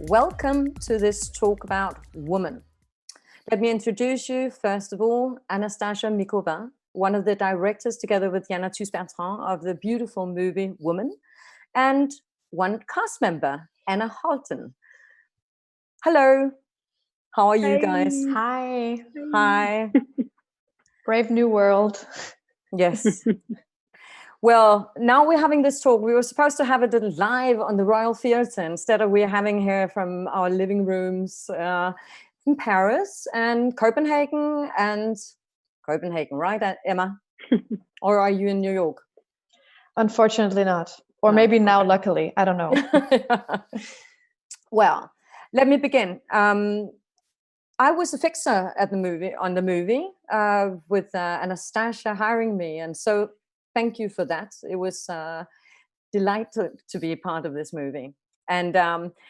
Welcome to this talk about woman. Let me introduce you, first of all, Anastasia Mikova, one of the directors together with Jana Bertrand of the beautiful movie Woman, and one cast member, Emma Holten. Hello. How are you guys? Hi. Hi. Brave new world. Yes. Well, now we're having this talk. We were supposed to have it live on the Royal Theatre. Instead of we're having here from our living rooms in Paris and Copenhagen, right, Emma? Or are you in New York? Unfortunately not. Or no, maybe now, luckily. I don't know. Well, let me begin. I was a fixer at on the movie with Anastasia hiring me. And so thank you for that. It was delightful to be a part of this movie. And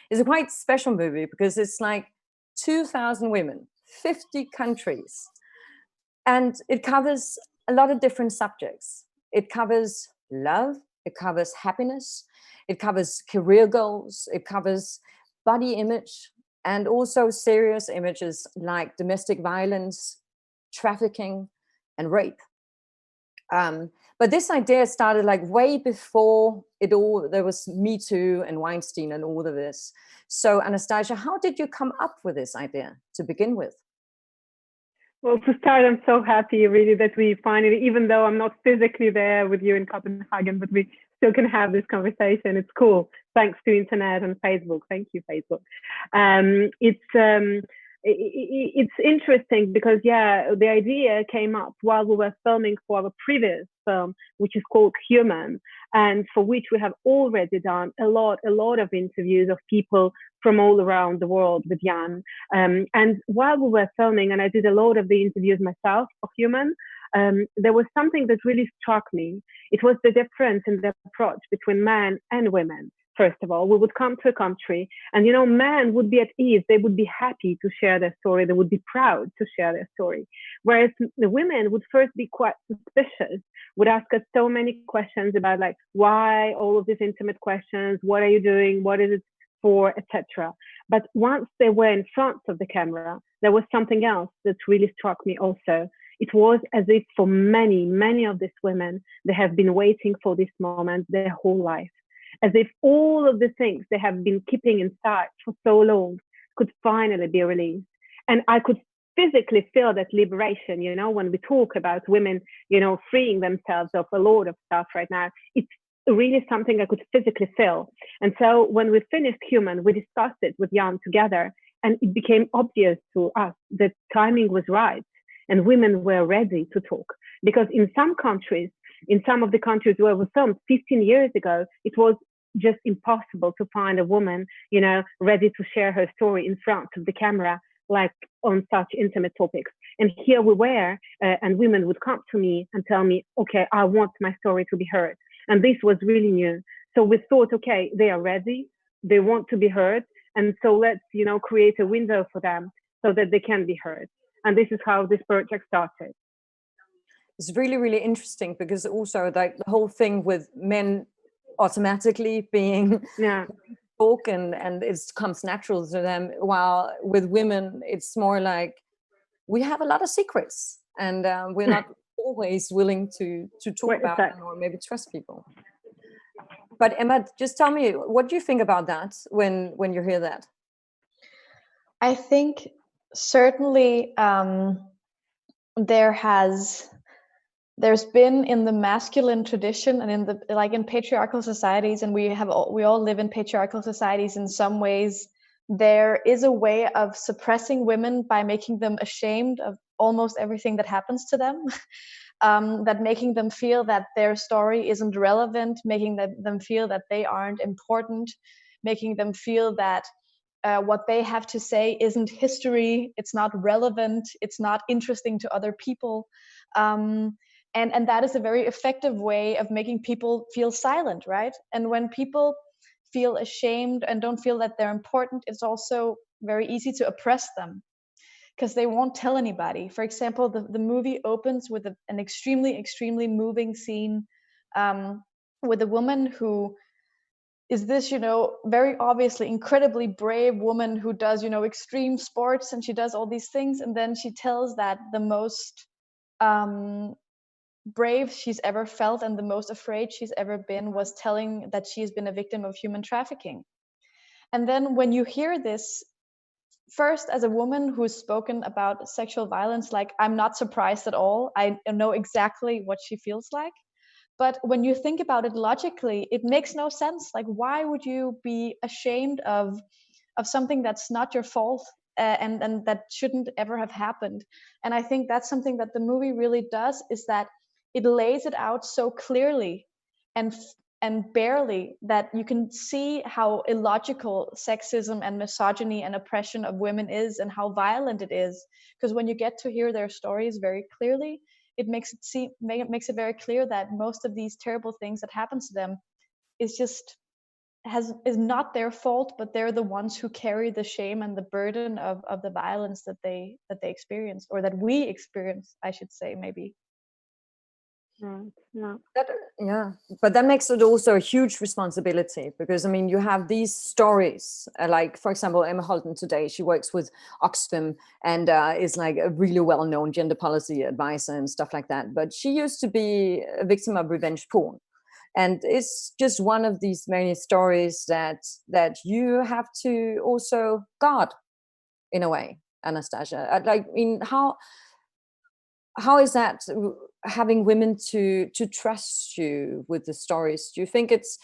it's a quite special movie because it's like 2,000 women, 50 countries. And it covers a lot of different subjects. It covers love, it covers happiness, it covers career goals, it covers body image, and also serious images like domestic violence, trafficking, and rape. But this idea started like way before it all. There was Me Too and Weinstein and all of this. So Anastasia, how did you come up with this idea to begin with? Well, to start, I'm so happy really that we finally, even though I'm not physically there with you in Copenhagen, but we still can have this conversation. It's cool. Thanks to internet and Facebook. Thank you, Facebook. It's interesting because, yeah, the idea came up while we were filming for our previous film, which is called Human, and for which we have already done a lot of interviews of people from all around the world with Jan. And while we were filming, and I did a lot of the interviews myself for Human, there was something that really struck me. It was the difference in the approach between men and women. First of all, we would come to a country and, you know, men would be at ease. They would be happy to share their story. They would be proud to share their story. Whereas the women would first be quite suspicious, would ask us so many questions about like, why all of these intimate questions? What are you doing? What is it for, etc. But once they were in front of the camera, there was something else that really struck me also. It was as if for many of these women, they have been waiting for this moment their whole life. As if all of the things they have been keeping inside for so long could finally be released. And I could physically feel that liberation, you know, when we talk about women, you know, freeing themselves of a lot of stuff right now, it's really something I could physically feel. And so when we finished Human, we discussed it with Jan together, and it became obvious to us that timing was right and women were ready to talk. Because in some countries, in some of the countries where we filmed 15 years ago, it was just impossible to find a woman, you know, ready to share her story in front of the camera, like on such intimate topics. And here we were, and women would come to me and tell me, okay, I want my story to be heard. And this was really new. So we thought, okay, they are ready, they want to be heard. And so let's, you know, create a window for them so that they can be heard. And this is how this project started. It's really interesting because also like the whole thing with men automatically being talk and it comes natural to them, while with women it's more like we have a lot of secrets and we're not always willing to talk about them or maybe trust people. But Emma, just tell me, what do you think about that when you hear that? I think certainly there's been in the masculine tradition and in the in patriarchal societies, and we all live in patriarchal societies in some ways, there is a way of suppressing women by making them ashamed of almost everything that happens to them. That making them feel that their story isn't relevant, making them feel that they aren't important, making them feel that what they have to say isn't history, it's not relevant, it's not interesting to other people. And that is a very effective way of making people feel silent, right? And when people feel ashamed and don't feel that they're important, it's also very easy to oppress them because they won't tell anybody. For example, the movie opens with an extremely moving scene with a woman who is this, very obviously incredibly brave woman who does, extreme sports, and she does all these things. And then she tells that the most brave she's ever felt and the most afraid she's ever been was telling that she's been a victim of human trafficking. And then when you hear this, first, as a woman who's spoken about sexual violence, like, I'm not surprised at all. I know exactly what she feels like. But when you think about it logically, it makes no sense. Like, why would you be ashamed of something that's not your fault, and that shouldn't ever have happened? And I think that's something that the movie really does, is that it lays it out so clearly and barely that you can see how illogical sexism and misogyny and oppression of women is, and how violent it is. Because when you get to hear their stories very clearly, it makes it very clear that most of these terrible things that happen to them is not their fault, but they're the ones who carry the shame and the burden of the violence that they experience, or that we experience, I should say, maybe. Yeah, but that makes it also a huge responsibility, because I mean, you have these stories, like, for example, Emma Holten today, she works with Oxfam and is like a really well-known gender policy advisor and stuff like that. But she used to be a victim of revenge porn, and it's just one of these many stories that you have to also guard, in a way, Anastasia. Like, I mean, how is that, having women to trust you with the stories? Do you think it's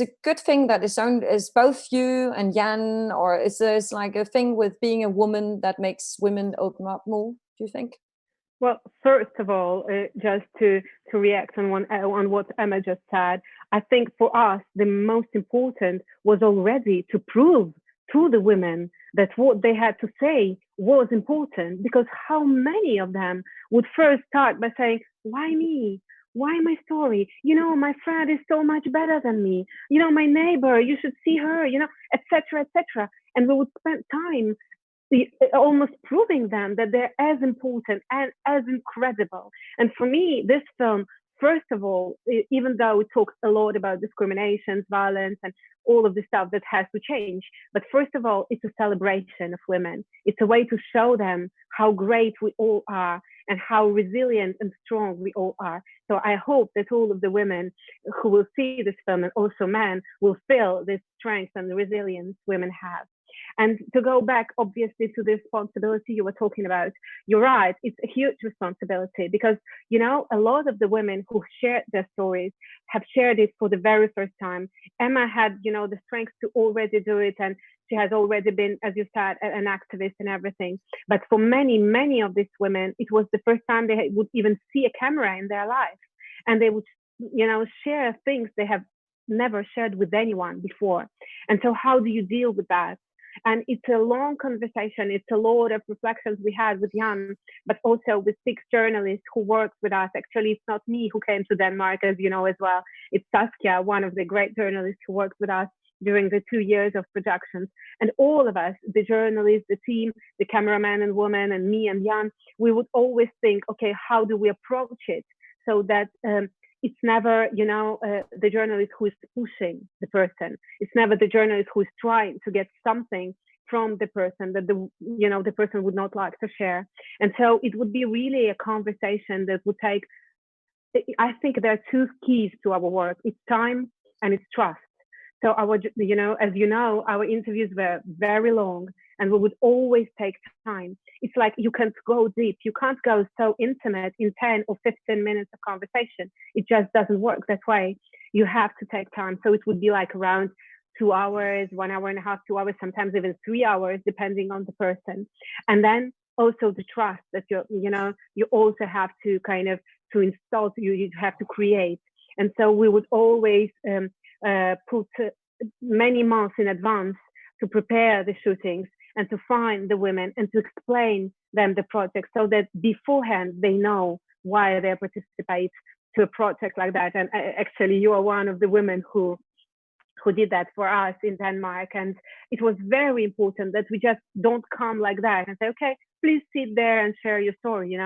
a good thing that is both you and Jan, or is there like a thing with being a woman that makes women open up more, do you think? Well, first of all, just to react on what Emma just said, I think for us the most important was already to prove to the women that what they had to say was important, because how many of them would first start by saying, why me? Why my story? My friend is so much better than me. My neighbor, you should see her, etc., etc. And we would spend time almost proving them that they're as important and as incredible. And for me, this film, first of all, even though it talks a lot about discrimination, violence, and all of the stuff that has to change, but first of all, it's a celebration of women. It's a way to show them how great we all are and how resilient and strong we all are. So I hope that all of the women who will see this film, and also men, will feel this strength and the resilience women have. And to go back, obviously, to the responsibility you were talking about, you're right, it's a huge responsibility, because, a lot of the women who shared their stories have shared it for the very first time. Emma had, the strength to already do it, and she has already been, as you said, an activist and everything. But for many, many of these women, it was the first time they would even see a camera in their life. And they would, share things they have never shared with anyone before. And so how do you deal with that? And it's a long conversation. It's a lot of reflections we had with Jan, but also with 6 journalists who worked with us. Actually, it's not me who came to Denmark, as you know as well. It's Saskia, one of the great journalists who worked with us during the 2 years of productions. And all of us, the journalists, the team, the cameraman and woman, and me and Jan, we would always think, okay, how do we approach it so that it's never, the journalist who is pushing the person. It's never the journalist who is trying to get something from the person that the person would not like to share. And so it would be really a conversation that would take, I think there are 2 keys to our work. It's time and it's trust. So our, as you know, our interviews were very long, and we would always take time. It's like you can't go deep. You can't go so intimate in 10 or 15 minutes of conversation. It just doesn't work that way. You have to take time. So it would be like around 2 hours, 1 hour and a half, 2 hours, sometimes even 3 hours, depending on the person. And then also the trust that you also have to kind of to install, you have to create. And so we would always put many months in advance to prepare the shootings and to find the women and to explain them the project, so that beforehand they know why they participate to a project like that. And actually, you are one of the women who did that for us in Denmark. And it was very important that we just don't come like that and say, okay, please sit there and share your story,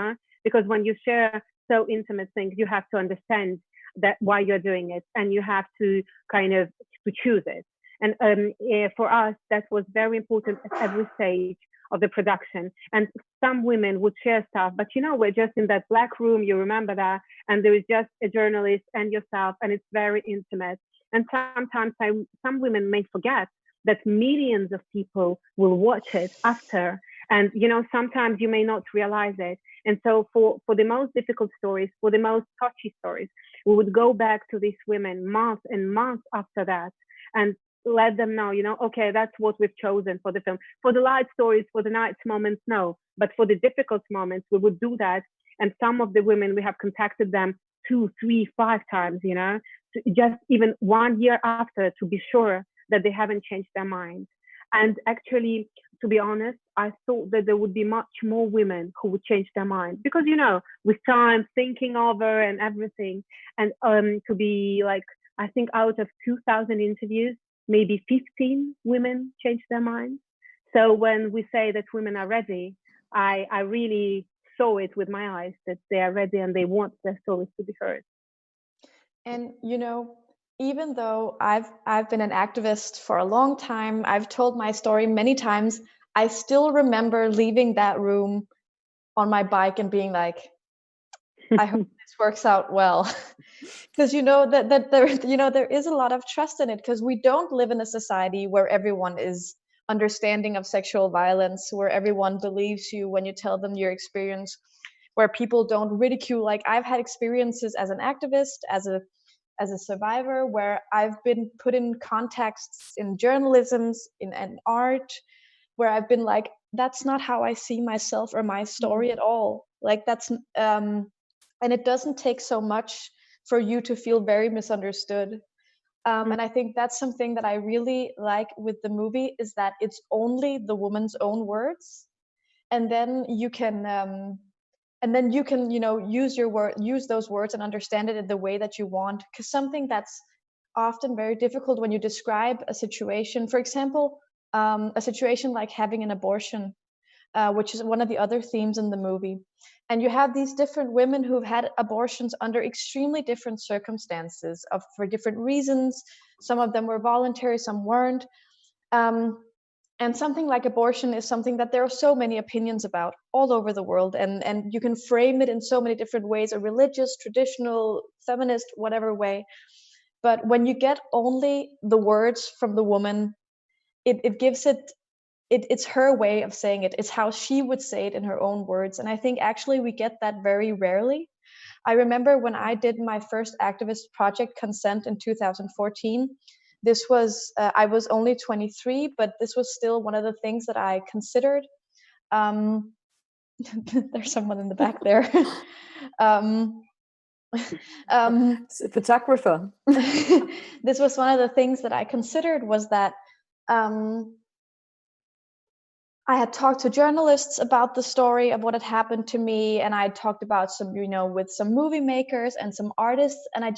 because when you share so intimate things, you have to understand that why you're doing it, and you have to kind of to choose it. And for us, that was very important at every stage of the production. And some women would share stuff, but we're just in that black room, you remember that, and there is just a journalist and yourself, and it's very intimate. And sometimes some women may forget that millions of people will watch it after. And, sometimes you may not realize it. And so for the most difficult stories, for the most touchy stories, we would go back to these women months and months after that and let them know, okay, that's what we've chosen for the film. For the light stories, for the night moments, no. But for the difficult moments, we would do that. And some of the women, we have contacted them 2, 3, 5 times, just even 1 year after, to be sure that they haven't changed their mind. And actually, to be honest, I thought that there would be much more women who would change their mind, because, with time, thinking over and everything, and to be like, I think out of 2,000 interviews, maybe 15 women changed their minds. So when we say that women are ready, I really saw it with my eyes, that they are ready and they want their stories to be heard. And even though I've been an activist for a long time, I've told my story many times, I still remember leaving that room on my bike and being like, I hope this works out well. Because that there is a lot of trust in it, because we don't live in a society where everyone is understanding of sexual violence, where everyone believes you when you tell them your experience, where people don't ridicule. Like, I've had experiences as an activist, as a survivor, where I've been put in contexts in journalism, in art, where I've been like, that's not how I see myself or my story at all. Like, that's and it doesn't take so much for you to feel very misunderstood. And I think that's something that I really like with the movie, is that it's only the woman's own words, and then you can use those words and understand it in the way that you want. Because something that's often very difficult when you describe a situation, for example, a situation like having an abortion, which is one of the other themes in the movie. And you have these different women who've had abortions under extremely different circumstances, for different reasons. Some of them were voluntary, some weren't. And something like abortion is something that there are so many opinions about all over the world. And you can frame it in so many different ways, a religious, traditional, feminist, whatever way. But when you get only the words from the woman, it gives it's her way of saying it. It's how she would say it in her own words. And I think actually we get that very rarely. I remember when I did my first activist project, Consent, in 2014, this was, I was only 23, but this was still one of the things that I considered. There's someone in the back there. Photographer. This was one of the things that I considered, was that I had talked to journalists about the story of what had happened to me, and I talked about some, with some movie makers and some artists, and I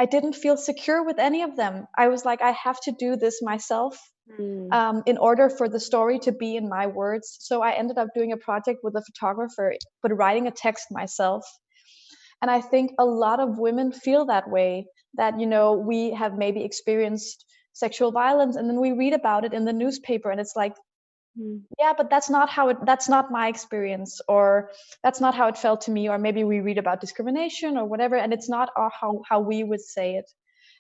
didn't feel secure with any of them. I was like, I have to do this myself in order for the story to be in my words. So I ended up doing a project with a photographer, but writing a text myself. And I think a lot of women feel that way, that, we have maybe experienced sexual violence, and then we read about it in the newspaper, and it's like, yeah, but that's not my experience, or that's not how it felt to me. Or maybe we read about discrimination or whatever, and it's not how we would say it.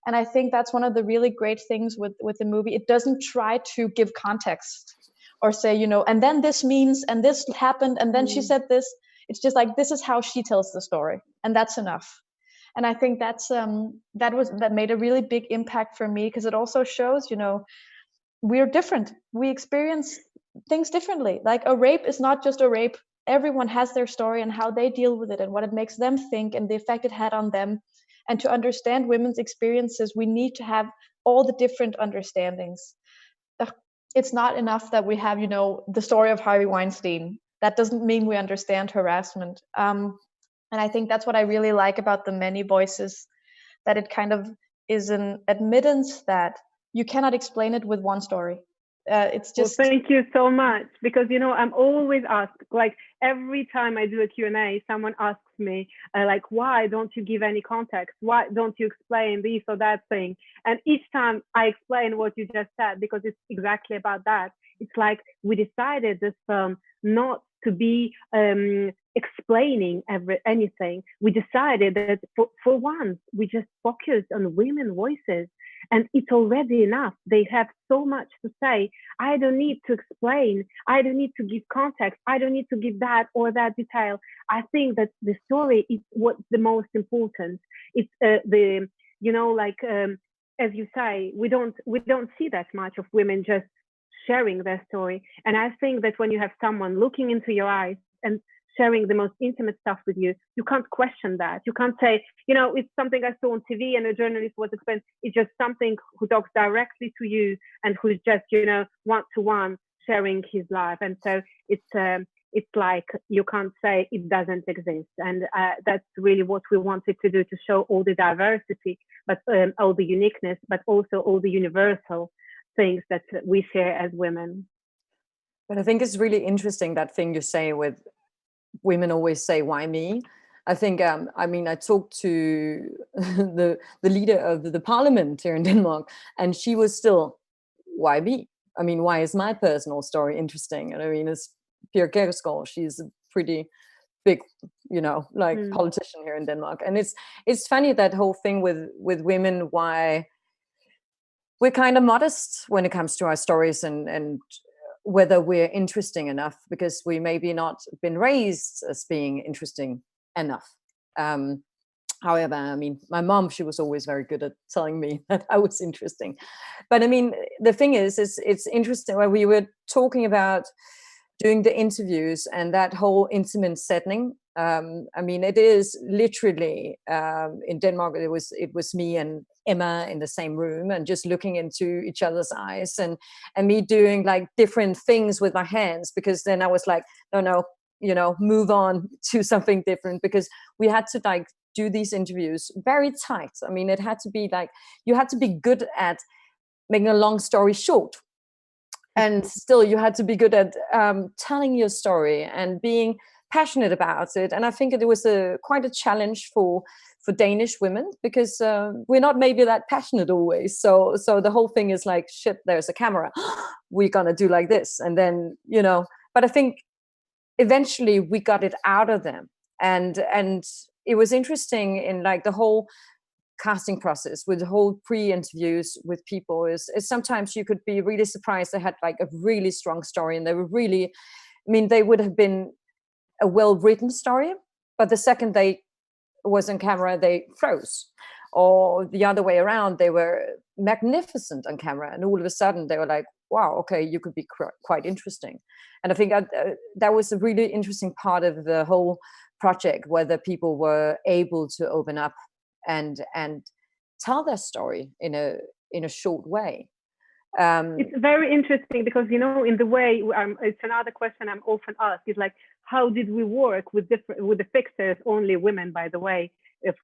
And I think that's one of the really great things with the movie. It doesn't try to give context or say, and then this means, and this happened, and then she said this. It's just like, this is how she tells the story, and that's enough. And I think that made a really big impact for me, because it also shows, we're different. We experience things differently. Like, a rape is not just a rape. Everyone has their story and how they deal with it and what it makes them think and the effect it had on them. And to understand women's experiences, we need to have all the different understandings. It's not enough that we have, the story of Harvey Weinstein. That doesn't mean we understand harassment. And I think that's what I really like about the many voices, that it kind of is an admittance that you cannot explain it with one story. It's just. Well, thank you so much, because I'm always asked, like every time I do a Q&A, someone asks me like, why don't you give any context? Why don't you explain this or that thing? And each time I explain what you just said, because it's exactly about that. It's like we decided this film not to be explaining anything. We decided that for once we just focus on women voices, and it's already enough. They have so much to say. I don't need to explain. I don't need to give context. I don't need to give that or that detail. I think that the story is what's the most important. It's as you say, we don't see that much of women just sharing their story. And I think that when you have someone looking into your eyes and sharing the most intimate stuff with you, you can't question that. You can't say, it's something I saw on TV and a journalist was explaining. It's just something who talks directly to you and who's just, one-to-one sharing his life. And so it's like you can't say it doesn't exist. And that's really what we wanted to do, to show all the diversity, but all the uniqueness, but also all the universal things that we share as women. But I think it's really interesting, that thing you say with women always say, why me? I think, I talked to the leader of the parliament here in Denmark, and she was still, why me? Why is my personal story interesting? And it's Pia Kjærsgaard, she's a pretty big, politician here in Denmark. And it's funny, that whole thing with women, why we're kind of modest when it comes to our stories and whether we're interesting enough, because we maybe not been raised as being interesting enough. However, my mom, she was always very good at telling me that I was interesting. But the thing is it's interesting when we were talking about doing the interviews and that whole intimate setting. It is literally in Denmark, it was me and Emma in the same room and just looking into each other's eyes and me doing like different things with my hands, because then I was like, no, move on to something different, because we had to like do these interviews very tight. It had to be like, you had to be good at making a long story short, and still you had to be good at telling your story and being passionate about it. And I think it was quite a challenge for Danish women, because we're not maybe that passionate always. So the whole thing is like, shit, there's a camera, we're gonna do like this, and then but I think eventually we got it out of them, and it was interesting in like the whole casting process with the whole pre-interviews with people is sometimes you could be really surprised. They had like a really strong story, and they were really, they would have been a well-written story, but the second they was on camera, they froze. Or the other way around, they were magnificent on camera, and all of a sudden they were like, wow, okay, you could be quite interesting. And I think that was a really interesting part of the whole project, whether people were able to open up and tell their story in a short way. It's very interesting because, in the way, it's another question I'm often asked, is like, how did we work with the fixers, only women, by the way,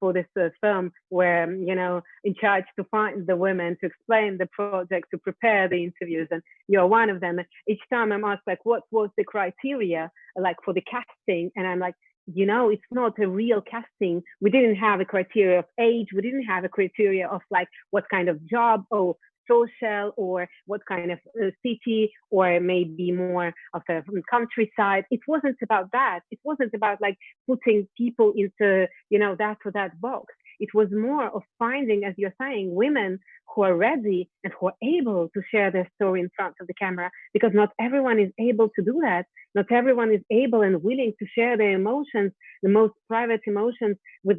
for this film, where, in charge to find the women, to explain the project, to prepare the interviews, and you're one of them. Each time I'm asked, like, what was the criteria, like, for the casting? And I'm like, it's not a real casting. We didn't have a criteria of age. We didn't have a criteria of, like, what kind of job or social, or what kind of city, or maybe more of a countryside. It wasn't about that. It wasn't about like putting people into, that or that box. It was more of finding, as you're saying, women who are ready and who are able to share their story in front of the camera, because not everyone is able to do that. Not everyone is able and willing to share their emotions, the most private emotions, with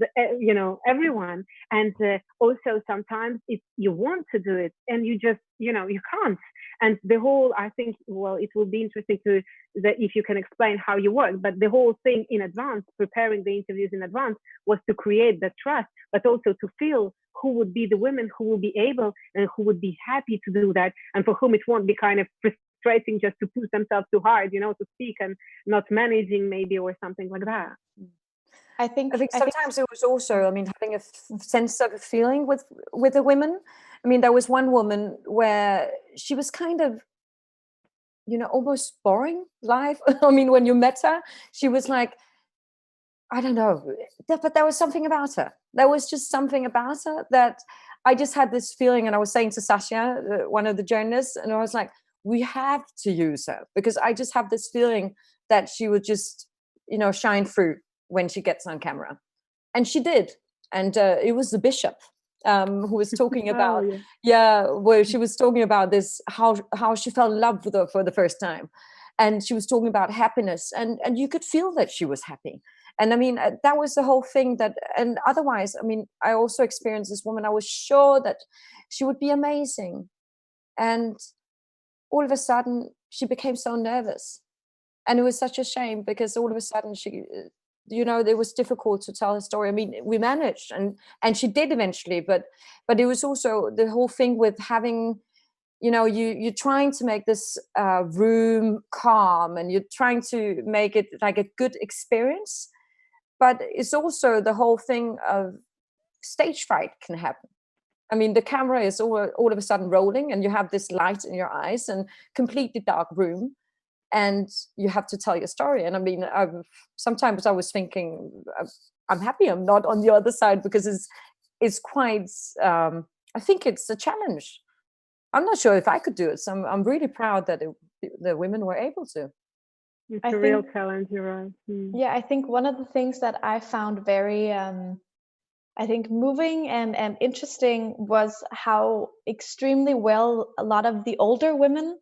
everyone. And also sometimes you want to do it and you just you can't. And the whole, I think, well, it will be interesting that if you can explain how you work. But the whole thing in advance, preparing the interviews in advance, was to create the trust, but also to feel who would be the women who will be able and who would be happy to do that, and for whom it won't be kind of frustrating just to push themselves too hard, to speak and not managing maybe, or something like that. I think sometimes it was also, having a sense of a feeling with the women. There was one woman where she was kind of almost boring life. I mean, when you met her, she was like, I don't know, but there was something about her. There was just something about her that I just had this feeling. And I was saying to Sasha, one of the journalists, and I was like, we have to use her, because I just have this feeling that she would just, shine through when she gets on camera. And she did. And it was the bishop who was talking about, where she was talking about this, how she fell in love with her for the first time. And she was talking about happiness, and you could feel that she was happy. And I mean, that was the whole thing and otherwise, I mean, I also experienced this woman. I was sure that she would be amazing. And all of a sudden, she became so nervous. And it was such a shame, because all of a sudden it was difficult to tell her story. I mean, we managed, and she did eventually, but it was also the whole thing with having, you're trying to make this room calm, and you're trying to make it like a good experience. But it's also the whole thing of stage fright can happen. I mean, the camera is all of a sudden rolling, and you have this light in your eyes and completely dark room, and you have to tell your story. And I mean, sometimes I was thinking, I'm happy I'm not on the other side, because it's quite, I think it's a challenge. I'm not sure if I could do it. So I'm really proud that the women were able to. It's a real challenge, you're right. Yeah, I think one of the things that I found very, I think, moving and interesting was how extremely well a lot of the older women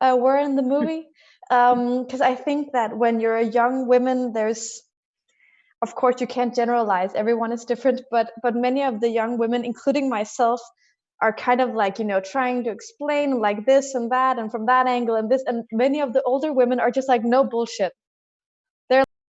were in the movie. Because I think that when you're a young woman, there's, of course, you can't generalize. Everyone is different, but many of the young women, including myself, are kind of like, trying to explain like this and that, and from that angle and this. And many of the older women are just like, no bullshit.